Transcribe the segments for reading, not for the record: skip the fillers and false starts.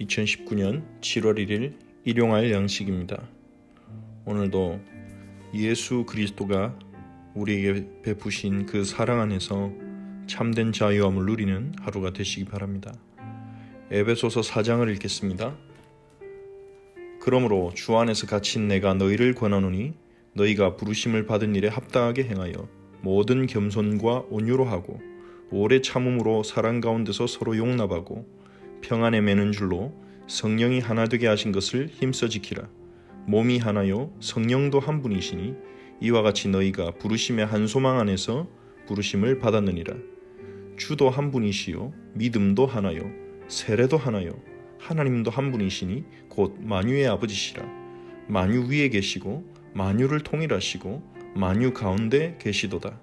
2019년 7월 1일 일용할 양식입니다. 오늘도 예수 그리스도가 우리에게 베푸신 그 사랑 안에서 참된 자유함을 누리는 하루가 되시기 바랍니다. 에베소서 4장을 읽겠습니다. 그러므로 주 안에서 갇힌 내가 너희를 권하노니 너희가 부르심을 받은 일에 합당하게 행하여 모든 겸손과 온유로 하고 오래 참음으로 사랑 가운데서 서로 용납하고 평안에 매는 줄로 성령이 하나 되게 하신 것을 힘써 지키라. 몸이 하나요 성령도 한 분이시니 이와 같이 너희가 부르심의 한 소망 안에서 부르심을 받았느니라. 주도 한 분이시요 믿음도 하나요 세례도 하나요 하나님도 한 분이시니 곧 만유의 아버지시라. 만유 위에 계시고 만유를 통일하시고 만유 가운데 계시도다.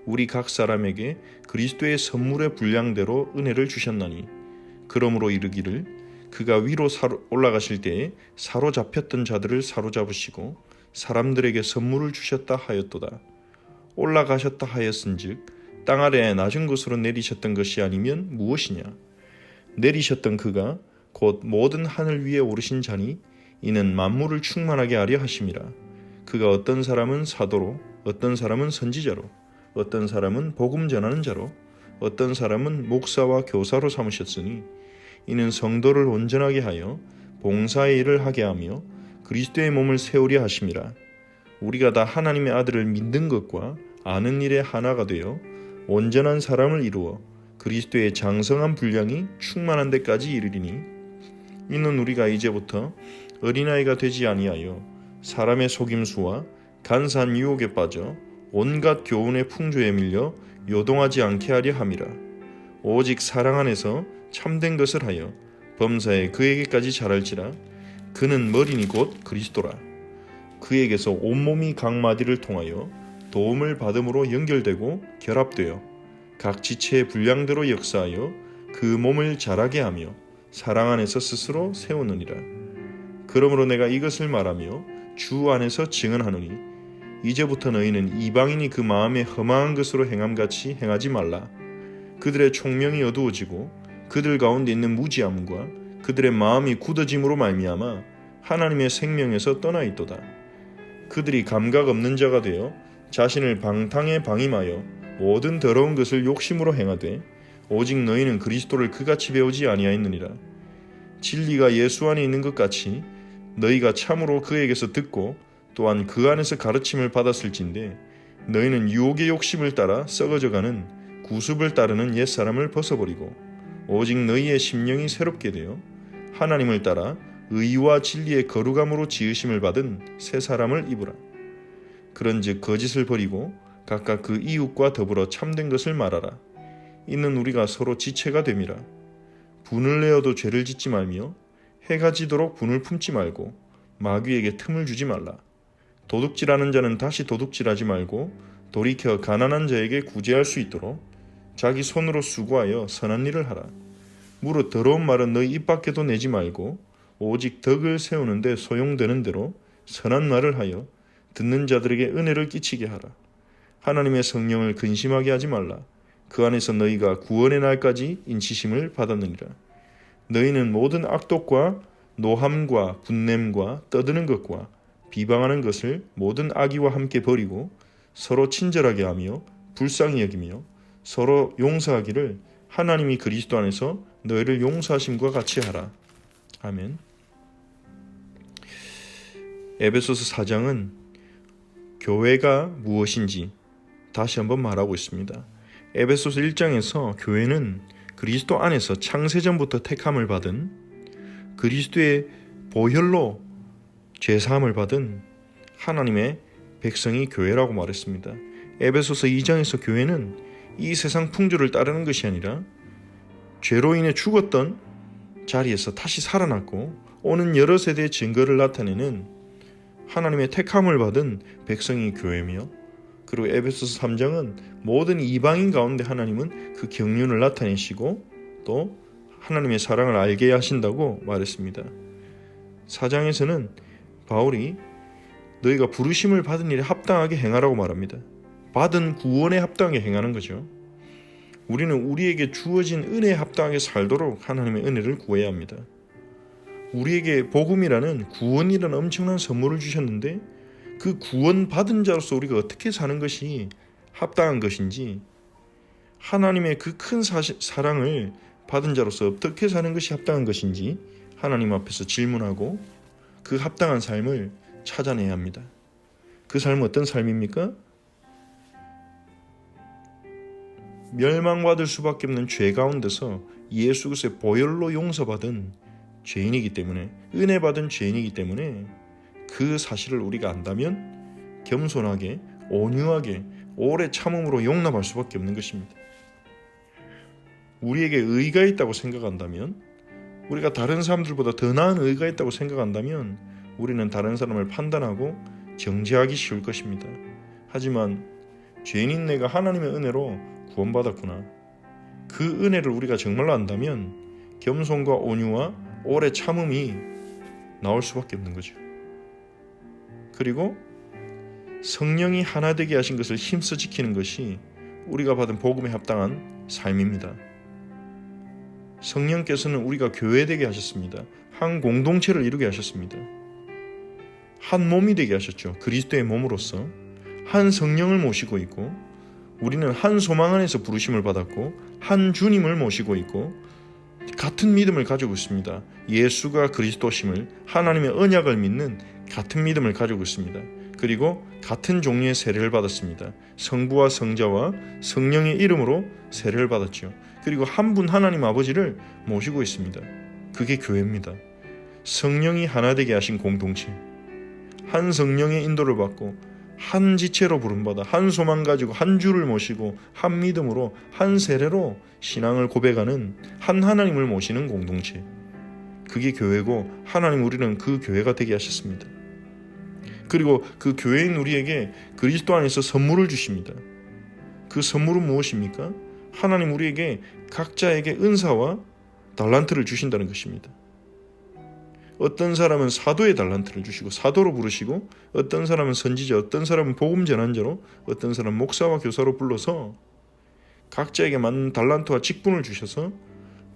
우리 각 사람에게 그리스도의 선물의 분량대로 은혜를 주셨나니 그러므로 이르기를 그가 위로 올라가실 때에 사로잡혔던 자들을 사로잡으시고 사람들에게 선물을 주셨다 하였도다. 올라가셨다 하였은즉 땅 아래 낮은 곳으로 내리셨던 것이 아니면 무엇이냐. 내리셨던 그가 곧 모든 하늘 위에 오르신 자니 이는 만물을 충만하게 하려 하심이라. 그가 어떤 사람은 사도로 어떤 사람은 선지자로 어떤 사람은 복음 전하는 자로 어떤 사람은 목사와 교사로 삼으셨으니 이는 성도를 온전하게 하여 봉사의 일을 하게 하며 그리스도의 몸을 세우려 하심이라. 우리가 다 하나님의 아들을 믿는 것과 아는 일에 하나가 되어 온전한 사람을 이루어 그리스도의 장성한 분량이 충만한 데까지 이르리니 이는 우리가 이제부터 어린아이가 되지 아니하여 사람의 속임수와 간사한 유혹에 빠져 온갖 교훈의 풍조에 밀려 요동하지 않게 하려 함이라. 오직 사랑 안에서 참된 것을 하여 범사에 그에게까지 자랄지라. 그는 머리니 곧 그리스도라. 그에게서 온몸이 각 마디를 통하여 도움을 받음으로 연결되고 결합되어 각 지체의 분량대로 역사하여 그 몸을 자라게 하며 사랑 안에서 스스로 세우느니라. 그러므로 내가 이것을 말하며 주 안에서 증언하노니 이제부터 너희는 이방인이 그 마음에 허망한 것으로 행함같이 행하지 말라. 그들의 총명이 어두워지고 그들 가운데 있는 무지함과 그들의 마음이 굳어짐으로 말미암아 하나님의 생명에서 떠나 있도다. 그들이 감각 없는 자가 되어 자신을 방탕에 방임하여 모든 더러운 것을 욕심으로 행하되 오직 너희는 그리스도를 그같이 배우지 아니하였느니라. 진리가 예수 안에 있는 것 같이 너희가 참으로 그에게서 듣고 또한 그 안에서 가르침을 받았을진데 너희는 유혹의 욕심을 따라 썩어져가는 구습을 따르는 옛사람을 벗어버리고 오직 너희의 심령이 새롭게 되어 하나님을 따라 의와 진리의 거룩함으로 지으심을 받은 새 사람을 입으라. 그런즉 거짓을 버리고 각각 그 이웃과 더불어 참된 것을 말하라. 이는 우리가 서로 지체가 됨이라. 분을 내어도 죄를 짓지 말며 해가 지도록 분을 품지 말고 마귀에게 틈을 주지 말라. 도둑질하는 자는 다시 도둑질하지 말고 돌이켜 가난한 자에게 구제할 수 있도록 자기 손으로 수고하여 선한 일을 하라. 무릇 더러운 말은 너희 입 밖에도 내지 말고 오직 덕을 세우는 데 소용되는 대로 선한 말을 하여 듣는 자들에게 은혜를 끼치게 하라. 하나님의 성령을 근심하게 하지 말라. 그 안에서 너희가 구원의 날까지 인치심을 받았느니라. 너희는 모든 악독과 노함과 분냄과 떠드는 것과 비방하는 것을 모든 악의와 함께 버리고 서로 친절하게 하며 불쌍히 여기며 서로 용서하기를 하나님이 그리스도 안에서 너희를 용서하심과 같이 하라. 아멘. 에베소서 4장은 교회가 무엇인지 다시 한번 말하고 있습니다. 에베소서 1장에서 교회는 그리스도 안에서 창세전부터 택함을 받은 그리스도의 보혈로 죄사함을 받은 하나님의 백성이 교회라고 말했습니다. 에베소서 2장에서 교회는 이 세상 풍조를 따르는 것이 아니라 죄로 인해 죽었던 자리에서 다시 살아났고 오는 여러 세대의 증거를 나타내는 하나님의 택함을 받은 백성이 교회며 그리고 에베소서 3장은 모든 이방인 가운데 하나님은 그 경륜을 나타내시고 또 하나님의 사랑을 알게 하신다고 말했습니다. 4장에서는 바울이 너희가 부르심을 받은 일에 합당하게 행하라고 말합니다. 받은 구원에 합당하게 행하는 거죠. 우리는 우리에게 주어진 은혜에 합당하게 살도록 하나님의 은혜를 구해야 합니다. 우리에게 복음이라는 구원이라는 엄청난 선물을 주셨는데 그 구원 받은 자로서 우리가 어떻게 사는 것이 합당한 것인지, 하나님의 그 큰 사랑을 받은 자로서 어떻게 사는 것이 합당한 것인지 하나님 앞에서 질문하고 그 합당한 삶을 찾아내야 합니다. 그 삶은 어떤 삶입니까? 멸망받을 수밖에 없는 죄 가운데서 예수 그리스도의 보혈로 용서받은 죄인이기 때문에, 은혜 받은 죄인이기 때문에 그 사실을 우리가 안다면 겸손하게, 온유하게, 오래 참음으로 용납할 수밖에 없는 것입니다. 우리에게 의가 있다고 생각한다면, 우리가 다른 사람들보다 더 나은 의가 있다고 생각한다면 우리는 다른 사람을 판단하고 정죄하기 쉬울 것입니다. 하지만 죄인인 내가 하나님의 은혜로 구원받았구나, 그 은혜를 우리가 정말로 안다면 겸손과 온유와 오래 참음이 나올 수밖에 없는 거죠. 그리고 성령이 하나 되게 하신 것을 힘써 지키는 것이 우리가 받은 복음에 합당한 삶입니다. 성령께서는 우리가 교회되게 하셨습니다. 한 공동체를 이루게 하셨습니다. 한 몸이 되게 하셨죠. 그리스도의 몸으로서 한 성령을 모시고 있고, 우리는 한 소망 안에서 부르심을 받았고 한 주님을 모시고 있고 같은 믿음을 가지고 있습니다. 예수가 그리스도심을, 하나님의 언약을 믿는 같은 믿음을 가지고 있습니다. 그리고 같은 종류의 세례를 받았습니다. 성부와 성자와 성령의 이름으로 세례를 받았죠. 그리고 한 분 하나님 아버지를 모시고 있습니다. 그게 교회입니다. 성령이 하나 되게 하신 공동체, 한 성령의 인도를 받고 한 지체로 부름받아 한 소망 가지고 한 주를 모시고 한 믿음으로 한 세례로 신앙을 고백하는 한 하나님을 모시는 공동체, 그게 교회고, 하나님 우리는 그 교회가 되게 하셨습니다. 그리고 그 교회인 우리에게 그리스도 안에서 선물을 주십니다. 그 선물은 무엇입니까? 하나님 우리에게 각자에게 은사와 달란트를 주신다는 것입니다. 어떤 사람은 사도의 달란트를 주시고 사도로 부르시고, 어떤 사람은 선지자, 어떤 사람은 복음 전환자로, 어떤 사람은 목사와 교사로 불러서 각자에게 맞는 달란트와 직분을 주셔서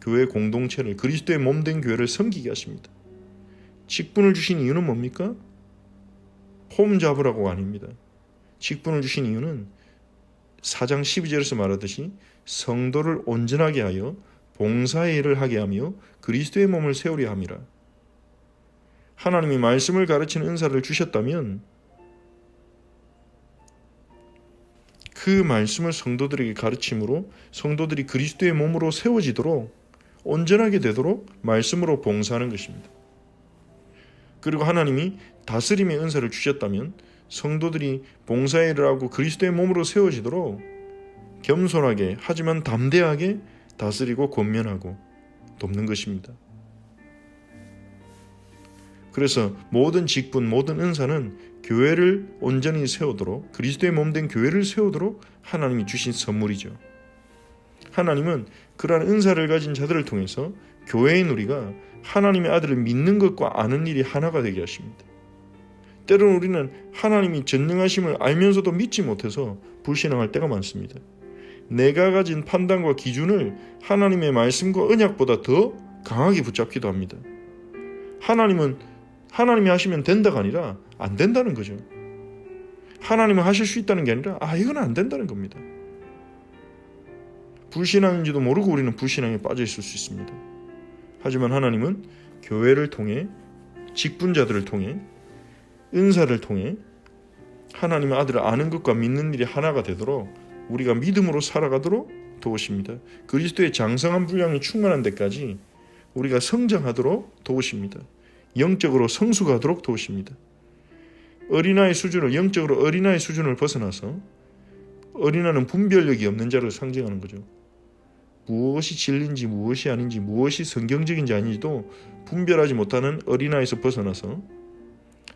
교회 공동체를, 그리스도의 몸된 교회를 섬기게 하십니다. 직분을 주신 이유는 뭡니까? 폼 잡으라고 아닙니다. 직분을 주신 이유는 4장 12절에서 말하듯이 성도를 온전하게 하여 봉사의 일을 하게 하며 그리스도의 몸을 세우려 함이라. 하나님이 말씀을 가르치는 은사를 주셨다면 그 말씀을 성도들에게 가르침으로 성도들이 그리스도의 몸으로 세워지도록, 온전하게 되도록 말씀으로 봉사하는 것입니다. 그리고 하나님이 다스림의 은사를 주셨다면 성도들이 봉사의 일을 하고 그리스도의 몸으로 세워지도록 겸손하게 하지만 담대하게 다스리고 권면하고 돕는 것입니다. 그래서 모든 직분, 모든 은사는 교회를 온전히 세우도록, 그리스도의 몸된 교회를 세우도록 하나님이 주신 선물이죠. 하나님은 그러한 은사를 가진 자들을 통해서 교회인 우리가 하나님의 아들을 믿는 것과 아는 일이 하나가 되게 하십니다. 때로는 우리는 하나님이 전능하심을 알면서도 믿지 못해서 불신앙할 때가 많습니다. 내가 가진 판단과 기준을 하나님의 말씀과 언약보다 더 강하게 붙잡기도 합니다. 하나님이 하시면 된다가 아니라 안 된다는 거죠. 하나님은 하실 수 있다는 게 아니라 이건 안 된다는 겁니다. 불신앙인지도 모르고 우리는 불신앙에 빠져 있을 수 있습니다. 하지만 하나님은 교회를 통해, 직분자들을 통해, 은사를 통해 하나님의 아들을 아는 것과 믿는 일이 하나가 되도록, 우리가 믿음으로 살아가도록 도우십니다. 그리스도의 장성한 분량이 충만한 데까지 우리가 성장하도록 도우십니다. 영적으로 성숙하도록 도우십니다. 영적으로 어린아이 수준을 벗어나서, 어린아이는 분별력이 없는 자를 상징하는 거죠. 무엇이 진리인지 무엇이 아닌지, 무엇이 성경적인지 아닌지도 분별하지 못하는 어린아이에서 벗어나서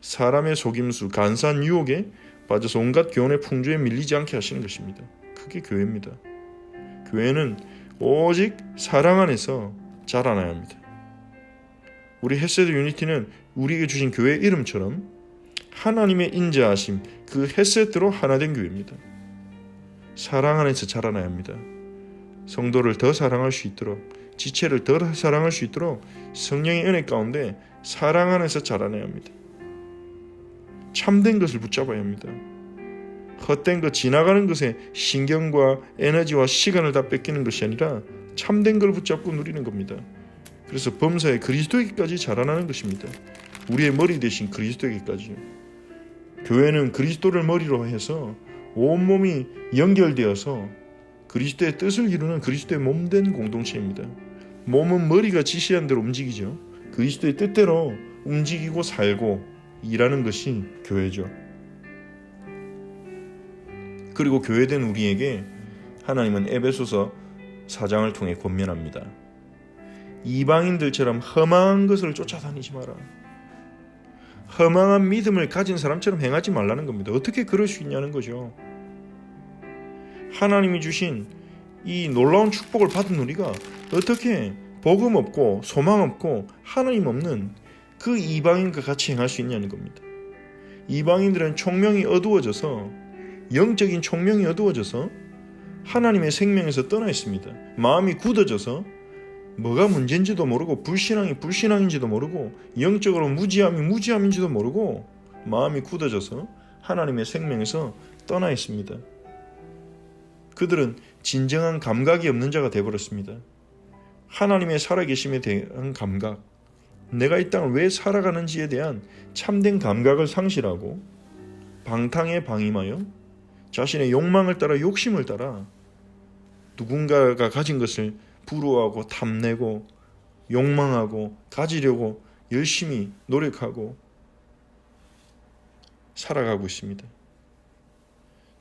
사람의 속임수, 간사한 유혹에 빠져서 온갖 교훈의 풍조에 밀리지 않게 하시는 것입니다. 그게 교회입니다. 교회는 오직 사랑 안에서 자라나야 합니다. 우리 헤세드 유니티는 우리에게 주신 교회의 이름처럼 하나님의 인자하심, 그 헤세드로 하나된 교회입니다. 사랑 안에서 자라나야 합니다. 성도를 더 사랑할 수 있도록, 지체를 덜 사랑할 수 있도록 성령의 은혜 가운데 사랑 안에서 자라나야 합니다. 참된 것을 붙잡아야 합니다. 헛된 것, 지나가는 것에 신경과 에너지와 시간을 다 뺏기는 것이 아니라 참된 걸 붙잡고 누리는 겁니다. 그래서 범사에 그리스도에게까지 자라나는 것입니다. 우리의 머리 대신 그리스도에게까지요. 교회는 그리스도를 머리로 해서 온몸이 연결되어서 그리스도의 뜻을 이루는 그리스도의 몸된 공동체입니다. 몸은 머리가 지시한 대로 움직이죠. 그리스도의 뜻대로 움직이고 살고 일하는 것이 교회죠. 그리고 교회된 우리에게 하나님은 에베소서 4장을 통해 권면합니다. 이방인들처럼 험한 것을 쫓아다니지 마라. 허망한 믿음을 가진 사람처럼 행하지 말라는 겁니다. 어떻게 그럴 수 있냐는 거죠. 하나님이 주신 이 놀라운 축복을 받은 우리가 어떻게 복음 없고 소망 없고 하나님 없는 그 이방인과 같이 행할 수 있냐는 겁니다. 이방인들은 총명이 어두워져서 영적인 총명이 어두워져서 하나님의 생명에서 떠나 있습니다. 마음이 굳어져서 뭐가 문제인지도 모르고 불신앙이 불신앙인지도 모르고 영적으로 무지함이 무지함인지도 모르고 마음이 굳어져서 하나님의 생명에서 떠나 있습니다. 그들은 진정한 감각이 없는 자가 되어버렸습니다. 하나님의 살아계심에 대한 감각, 내가 이 땅을 왜 살아가는지에 대한 참된 감각을 상실하고 방탕에 방임하여 자신의 욕망을 따라 욕심을 따라 누군가가 가진 것을 부러워하고 탐내고 욕망하고 가지려고 열심히 노력하고 살아가고 있습니다.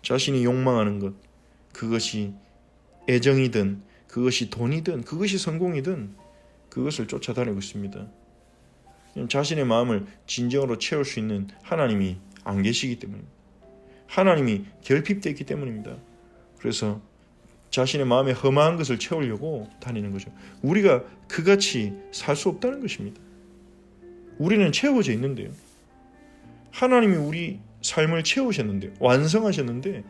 자신이 욕망하는 것, 그것이 애정이든 그것이 돈이든 그것이 성공이든 그것을 쫓아다니고 있습니다. 자신의 마음을 진정으로 채울 수 있는 하나님이 안 계시기 때문입니다. 하나님이 결핍되어 있기 때문입니다. 그래서 자신의 마음에 험한 것을 채우려고 다니는 거죠. 우리가 그같이 살 수 없다는 것입니다. 우리는 채워져 있는데요. 하나님이 우리 삶을 채우셨는데 완성하셨는데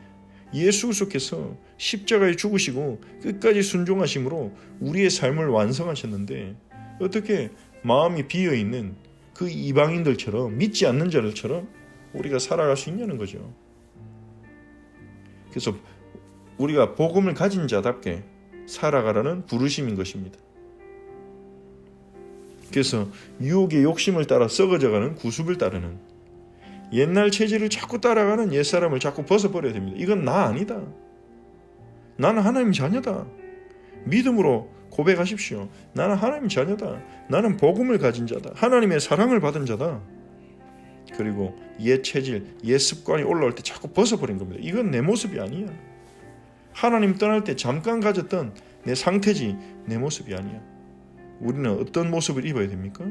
예수 그리스도께서 십자가에 죽으시고 끝까지 순종하심으로 우리의 삶을 완성하셨는데 어떻게 마음이 비어있는 그 이방인들처럼 믿지 않는 자들처럼 우리가 살아갈 수 있냐는 거죠. 그래서 우리가 복음을 가진 자답게 살아가라는 부르심인 것입니다. 그래서 유혹의 욕심을 따라 썩어져가는 구습을 따르는 옛날 체질을 자꾸 따라가는 옛사람을 자꾸 벗어버려야 됩니다. 이건 나 아니다. 나는 하나님 자녀다. 믿음으로 고백하십시오. 나는 하나님 자녀다. 나는 복음을 가진 자다. 하나님의 사랑을 받은 자다. 그리고 옛 체질, 옛 습관이 올라올 때 자꾸 벗어버린 겁니다. 이건 내 모습이 아니야. 하나님 떠날 때 잠깐 가졌던 내 상태지 내 모습이 아니야. 우리는 어떤 모습을 입어야 됩니까?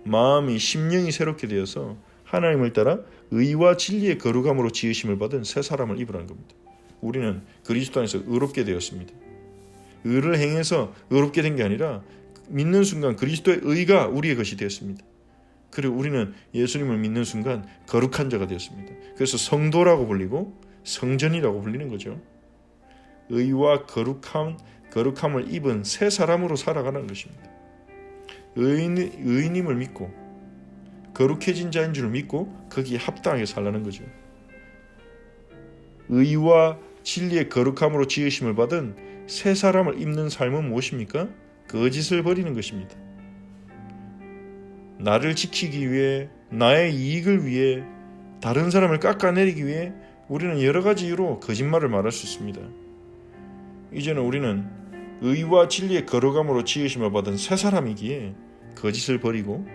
마음이 심령이 새롭게 되어서 하나님을 따라 의와 진리의 거룩함으로 지으심을 받은 새 사람을 입으라는 겁니다. 우리는 그리스도 안에서 의롭게 되었습니다. 의를 행해서 의롭게 된 게 아니라 믿는 순간 그리스도의 의가 우리의 것이 되었습니다. 그리고 우리는 예수님을 믿는 순간 거룩한 자가 되었습니다. 그래서 성도라고 불리고 성전이라고 불리는 거죠. 의와 거룩함을 입은 새 사람으로 살아가는 것입니다. 의인임을 믿고 거룩해진 자인 줄 믿고 거기에 합당하게 살라는 거죠. 의와 진리의 거룩함으로 지으심을 받은 새 사람을 입는 삶은 무엇입니까? 거짓을 버리는 것입니다. 나를 지키기 위해, 나의 이익을 위해, 다른 사람을 깎아내리기 위해 우리는 여러 가지 이유로 거짓말을 말할 수 있습니다. 이제는 우리는 의와 진리의 거룩함으로 지으심을 받은 새 사람이기에 거짓을 버리고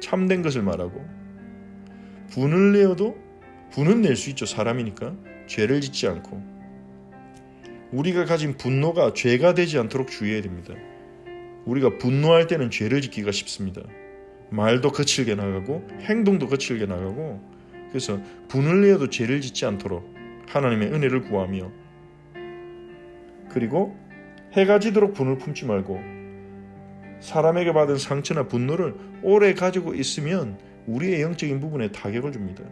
참된 것을 말하고 분을 내어도 분은 낼 수 있죠. 사람이니까. 죄를 짓지 않고 우리가 가진 분노가 죄가 되지 않도록 주의해야 됩니다. 우리가 분노할 때는 죄를 짓기가 쉽습니다. 말도 거칠게 나가고 행동도 거칠게 나가고 그래서 분을 내어도 죄를 짓지 않도록 하나님의 은혜를 구하며 그리고 해가 지도록 분을 품지 말고 사람에게 받은 상처나 분노를 오래 가지고 있으면 우리의 영적인 부분에 타격을 줍니다.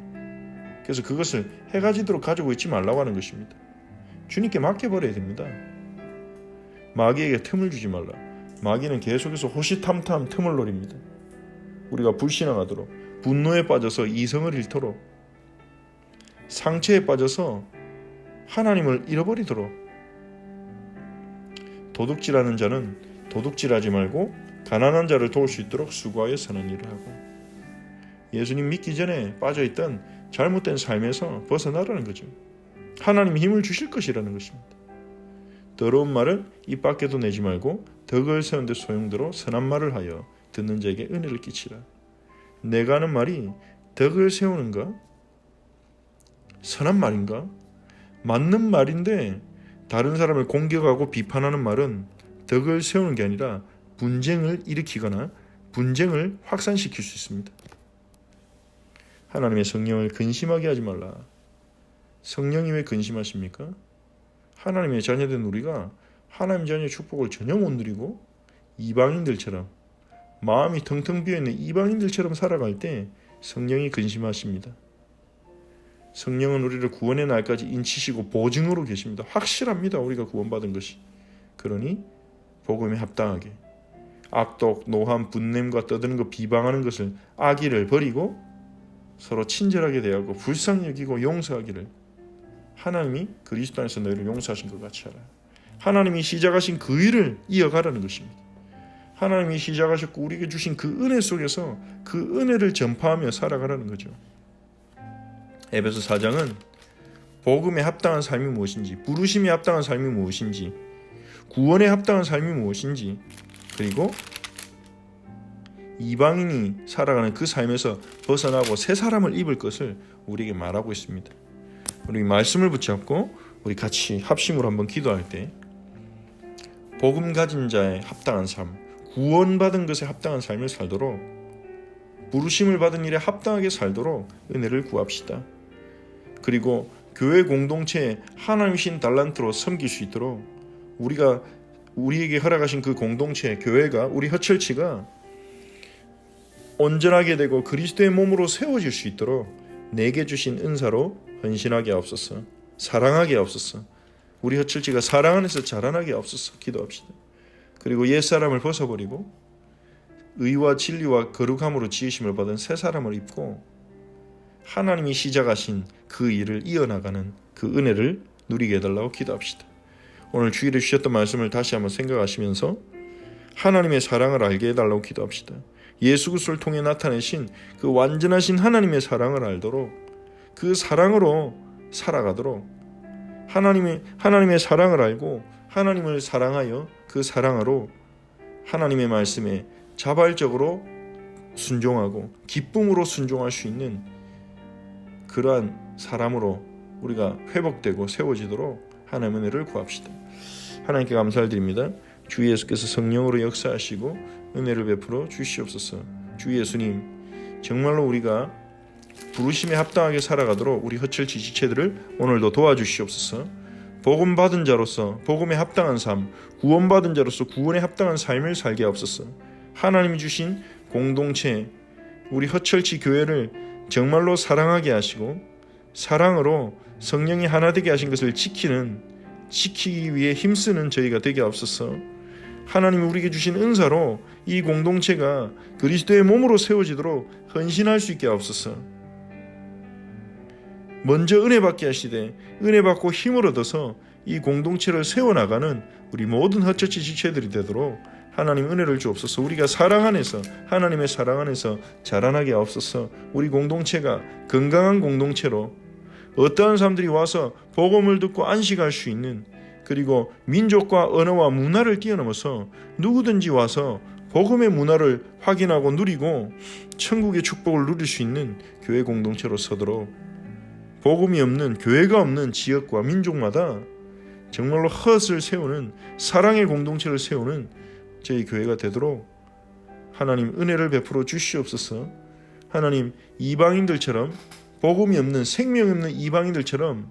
그래서 그것을 해가 지도록 가지고 있지 말라고 하는 것입니다. 주님께 맡겨버려야 됩니다. 마귀에게 틈을 주지 말라. 마귀는 계속해서 호시탐탐 틈을 노립니다. 우리가 불신앙하도록, 분노에 빠져서 이성을 잃도록, 상처에 빠져서 하나님을 잃어버리도록. 도둑질하는 자는 도둑질하지 말고 가난한 자를 도울 수 있도록 수고하여 선한 일을 하고, 예수님 믿기 전에 빠져있던 잘못된 삶에서 벗어나라는 거죠. 하나님이 힘을 주실 것이라는 것입니다. 더러운 말은 입 밖에도 내지 말고 덕을 세운 데 소용대로 선한 말을 하여 듣는 자에게 은혜를 끼치라. 내가 하는 말이 덕을 세우는가? 선한 말인가? 맞는 말인데 다른 사람을 공격하고 비판하는 말은 덕을 세우는 게 아니라 분쟁을 일으키거나 분쟁을 확산시킬 수 있습니다. 하나님의 성령을 근심하게 하지 말라. 성령이 왜 근심하십니까? 하나님의 자녀된 우리가 하나님 자녀의 축복을 전혀 못 누리고 이방인들처럼, 마음이 텅텅 비어있는 이방인들처럼 살아갈 때 성령이 근심하십니다. 성령은 우리를 구원의 날까지 인치시고 보증으로 계십니다. 확실합니다. 우리가 구원받은 것이. 그러니 복음에 합당하게 악독, 노함, 분냄과 떠드는 것, 비방하는 것을, 악의를 버리고 서로 친절하게 대하고 불쌍히 여기고 용서하기를, 하나님이 그리스도 안에서 너희를 용서하신 것 같이 하라. 하나님이 시작하신 그 일을 이어가라는 것입니다. 하나님이 시작하셨고 우리에게 주신 그 은혜 속에서 그 은혜를 전파하며 살아가라는 거죠. 에베소 4장은 복음에 합당한 삶이 무엇인지, 부르심에 합당한 삶이 무엇인지, 구원에 합당한 삶이 무엇인지, 그리고 이방인이 살아가는 그 삶에서 벗어나고 새 사람을 입을 것을 우리에게 말하고 있습니다. 우리 말씀을 붙잡고 우리 같이 합심으로 한번 기도할 때 복음 가진 자의 합당한 삶, 구원받은 것에 합당한 삶을 살도록, 부르심을 받은 일에 합당하게 살도록 은혜를 구합시다. 그리고 교회 공동체에 하나님이신 달란트로 섬길 수 있도록 우리에게 허락하신 그 공동체, 교회가, 우리 허철치가 온전하게 되고 그리스도의 몸으로 세워질 수 있도록 내게 주신 은사로 헌신하게 하옵소서. 사랑하게 하옵소서. 우리 허철치가 사랑 안에서 자라나게 하옵소서. 기도합시다. 그리고 옛사람을 벗어버리고 의와 진리와 거룩함으로 지으심을 받은 새 사람을 입고 하나님이 시작하신 그 일을 이어나가는 그 은혜를 누리게 해달라고 기도합시다. 오늘 주일에 주셨던 말씀을 다시 한번 생각하시면서 하나님의 사랑을 알게 해달라고 기도합시다. 예수 그리스도를 통해 나타내신 그 완전하신 하나님의 사랑을 알도록, 그 사랑으로 살아가도록, 하나님의 사랑을 알고 하나님을 사랑하여 그 사랑으로 하나님의 말씀에 자발적으로 순종하고 기쁨으로 순종할 수 있는 그러한 사람으로 우리가 회복되고 세워지도록 하나님의 은혜를 구합시다. 하나님께 감사를 드립니다. 주 예수께서 성령으로 역사하시고 은혜를 베풀어 주시옵소서. 주 예수님, 정말로 우리가 부르심에 합당하게 살아가도록 우리 허철치 지체들을 오늘도 도와주시옵소서. 복음 받은 자로서 복음에 합당한 삶, 구원받은 자로서 구원에 합당한 삶을 살게 하옵소서. 하나님이 주신 공동체, 우리 허철치 교회를 정말로 사랑하게 하시고 사랑으로 성령이 하나 되게 하신 것을 지키기 위해 힘쓰는 저희가 되게 하옵소서. 하나님이 우리에게 주신 은사로 이 공동체가 그리스도의 몸으로 세워지도록 헌신할 수 있게 하옵소서. 먼저 은혜 받게 하시되 은혜 받고 힘을 얻어서 이 공동체를 세워나가는 우리 모든 허처치 지체들이 되도록 하나님 은혜를 주옵소서. 우리가 사랑 안에서, 하나님의 사랑 안에서 자라나게 하옵소서. 우리 공동체가 건강한 공동체로 어떠한 사람들이 와서 복음을 듣고 안식할 수 있는, 그리고 민족과 언어와 문화를 뛰어넘어서 누구든지 와서 복음의 문화를 확인하고 누리고 천국의 축복을 누릴 수 있는 교회 공동체로 서도록, 복음이 없는, 교회가 없는 지역과 민족마다 정말로 헛을 세우는 사랑의 공동체를 세우는 저희 교회가 되도록 하나님 은혜를 베풀어 주시옵소서. 하나님, 이방인들처럼, 복음이 없는, 생명이 없는 이방인들처럼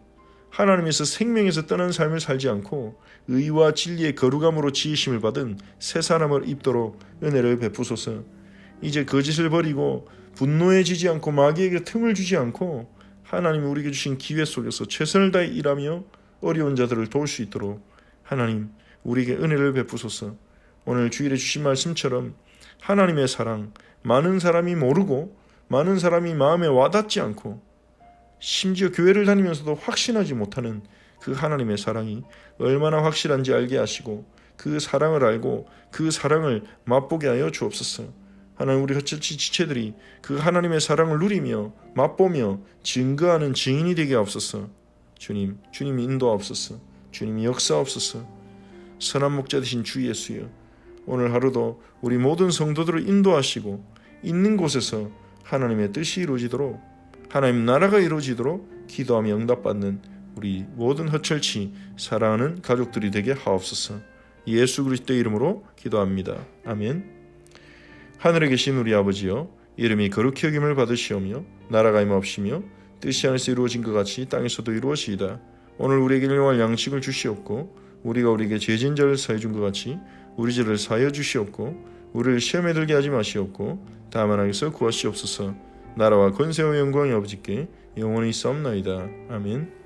하나님에서 생명에서 떠난 삶을 살지 않고 의와 진리의 거룩함으로 지으심을 받은 새 사람을 입도록 은혜를 베푸소서. 이제 거짓을 버리고 분노해지지 않고 마귀에게 틈을 주지 않고 하나님이 우리에게 주신 기회 속에서 최선을 다해 일하며 어려운 자들을 도울 수 있도록 하나님 우리에게 은혜를 베푸소서. 오늘 주일에 주신 말씀처럼 하나님의 사랑, 많은 사람이 모르고 많은 사람이 마음에 와닿지 않고 심지어 교회를 다니면서도 확신하지 못하는 그 하나님의 사랑이 얼마나 확실한지 알게 하시고 그 사랑을 알고 그 사랑을 맛보게 하여 주옵소서. 하나님, 우리 헛철치 지체들이 그 하나님의 사랑을 누리며 맛보며 증거하는 증인이 되게 하옵소서. 주님이 인도하옵소서. 주님이 역사하옵소서. 선한 목자 되신 주 예수여, 오늘 하루도 우리 모든 성도들을 인도하시고 있는 곳에서 하나님의 뜻이 이루어지도록, 하나님 나라가 이루어지도록 기도하며 응답받는 우리 모든 헛철치 사랑하는 가족들이 되게 하옵소서. 예수 그리스도의 이름으로 기도합니다. 아멘. 하늘에 계신 우리 아버지여, 이름이 거룩히 여김을 받으시오며 나라가 임하옵시며 뜻이 하늘에서 이루어진 것 같이 땅에서도 이루어지이다. 오늘 우리에게 일용할 양식을 주시옵고 우리가 우리에게 죄진 자를 사해 준 것 같이 우리 죄를 사하여 주시옵고 우리를 시험에 들게 하지 마시옵고 다만 악에서 구하시옵소서. 나라와 권세와 영광이 아버지께 영원히 있사옵나이다. 아멘.